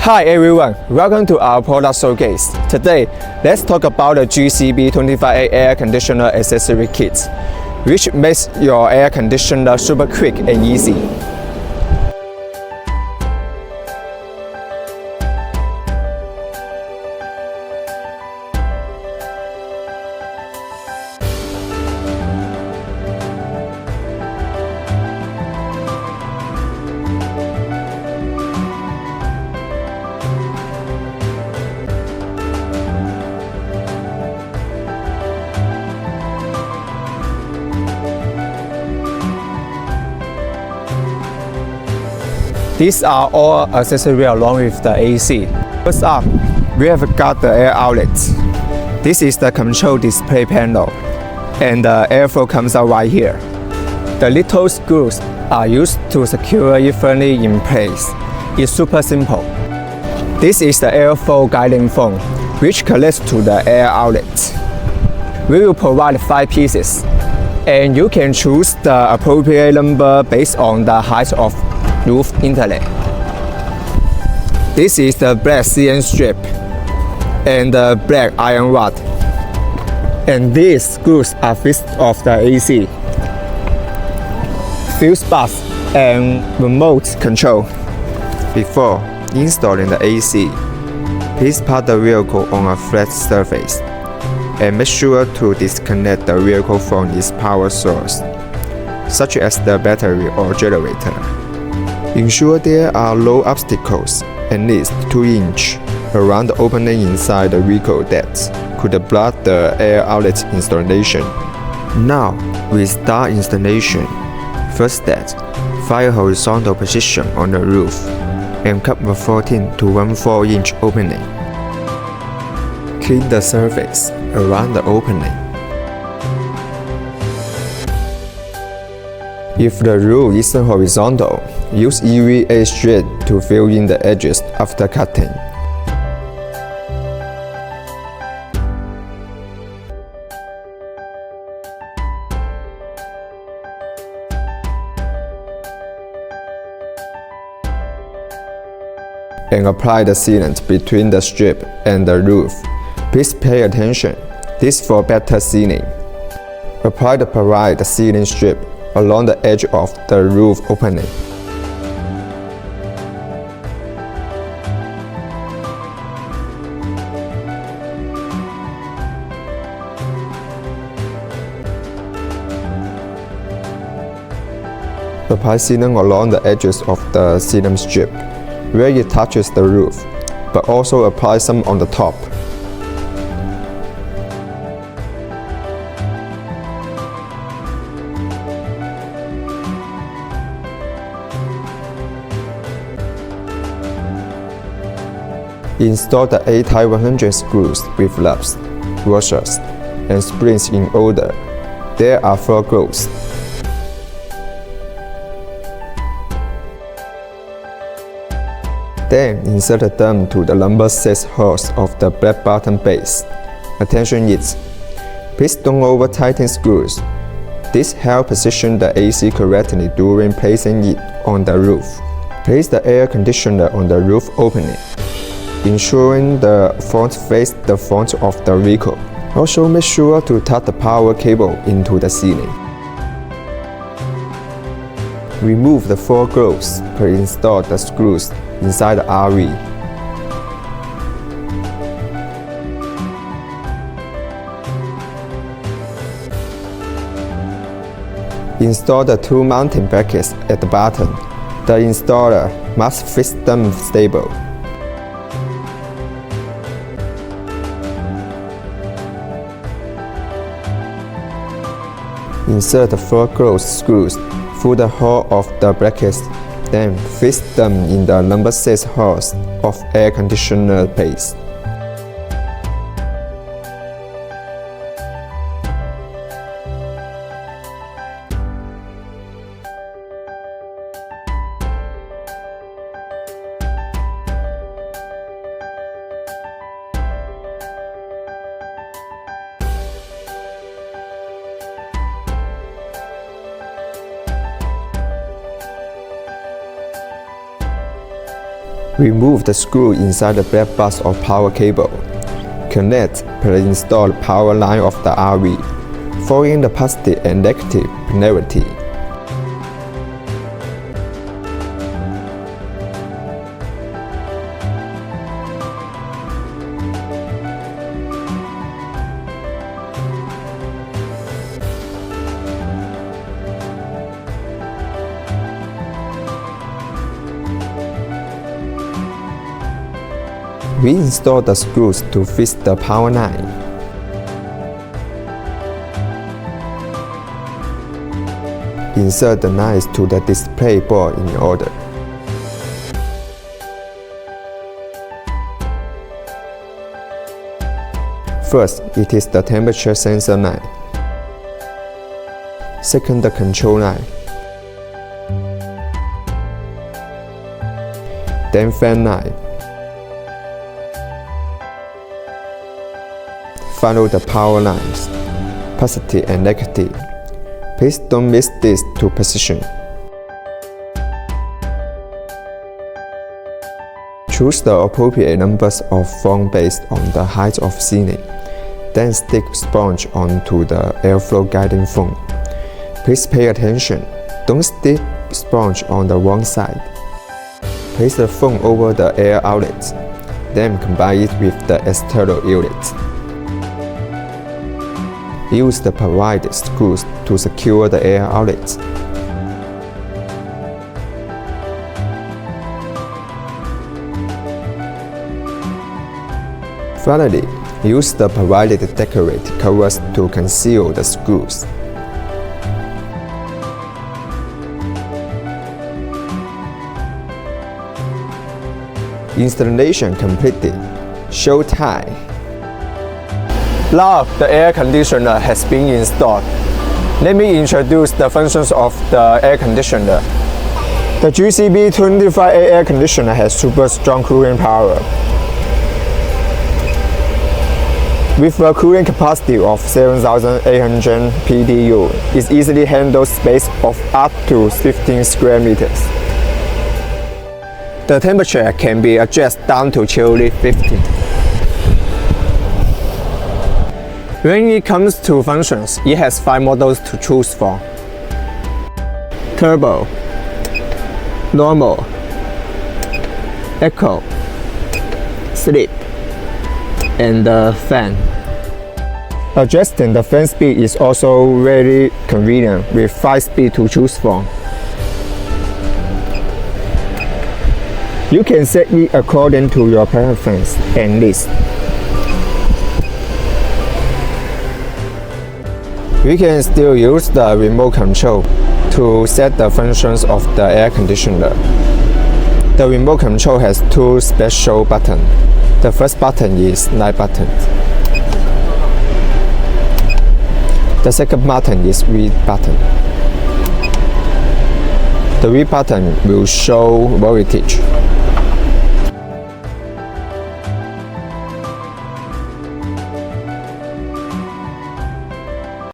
Hi everyone, welcome to our product showcase. Today, let's talk about the GCB25A air conditioner accessory kit, which makes your air conditioner super quick and easy. These are all accessories along with the AC. First up, we have got the air outlet. This is the control display panel, and the airflow comes out right here. The little screws are used to secure it firmly in place. It's super simple. This is the airflow guiding phone, which connects to the air outlet. We will provide 5 pieces, and you can choose the appropriate number based on the height of roof inlet. This is the black CN strip and the black iron rod. And these screws are fixed off the AC, fuse box, and remote control. Before installing the AC, please park the vehicle on a flat surface and make sure to disconnect the vehicle from its power source, such as the battery or generator. Ensure there are no obstacles, at least 2 inches, around the opening inside the vehicle that could block the air outlet installation. Now, we start installation. First step, find a horizontal position on the roof and cut a 14 to 14 inch opening. Clean the surface around the opening. If the roof isn't horizontal, use EVA straight to fill in the edges after cutting. And apply the sealant between the strip and the roof. Please pay attention, this is for better sealing. Apply the provide sealing strip along the edge of the roof opening. Apply sealant along the edges of the sealant strip, where it touches the roof, but also apply some on the top. Install the A-type 100 screws with lubs, washers, and springs in order. There are 4 grooves. Then insert them to the number 6 holes of the black bottom base. Attention is, please don't over-tighten screws. This helps position the AC correctly during placing it on the roof. Place the air conditioner on the roof opening, ensuring the front faces the front of the vehicle. Also make sure to tuck the power cable into the ceiling. Remove the 4 grooves to install the screws inside the RV. Install the 2 mounting brackets at the bottom. The installer must fix them stable. Insert the 4 closed screws through the hole of the brackets, then fix them in the number 6 holes of air conditioner base. Remove the screw inside the black box of power cable. Connect pre-installed power line of the RV, following the positive and negative polarity. We install the screws to fit the power line. Insert the lines to the display board in order. First, it is the temperature sensor line. Second, the control line. Then fan line. Follow the power lines, positive and negative. Please don't miss these two positions. Choose the appropriate numbers of foam based on the height of ceiling. Then stick sponge onto the airflow guiding foam. Please pay attention. Don't stick sponge on the wrong side. Place the foam over the air outlet. Then combine it with the external outlet. Use the provided screws to secure the air outlets. Finally, use the provided decorative covers to conceal the screws. Installation completed. Show time. Now the air conditioner has been installed. Let me introduce the functions of the air conditioner. The GCB25A air conditioner has super strong cooling power. With a cooling capacity of 7,800 PDU, it easily handles space of up to 15 square meters. The temperature can be adjusted down to chilly 50. When it comes to functions, it has 5 models to choose from: Turbo, Normal, Eco, Sleep, and the Fan. Adjusting the fan speed is also very convenient with 5 speeds to choose from. You can set it according to your preference and needs. We can still use the remote control to set the functions of the air conditioner. The remote control has 2 special buttons. The first button is light button. The second button is read button. The read button will show voltage.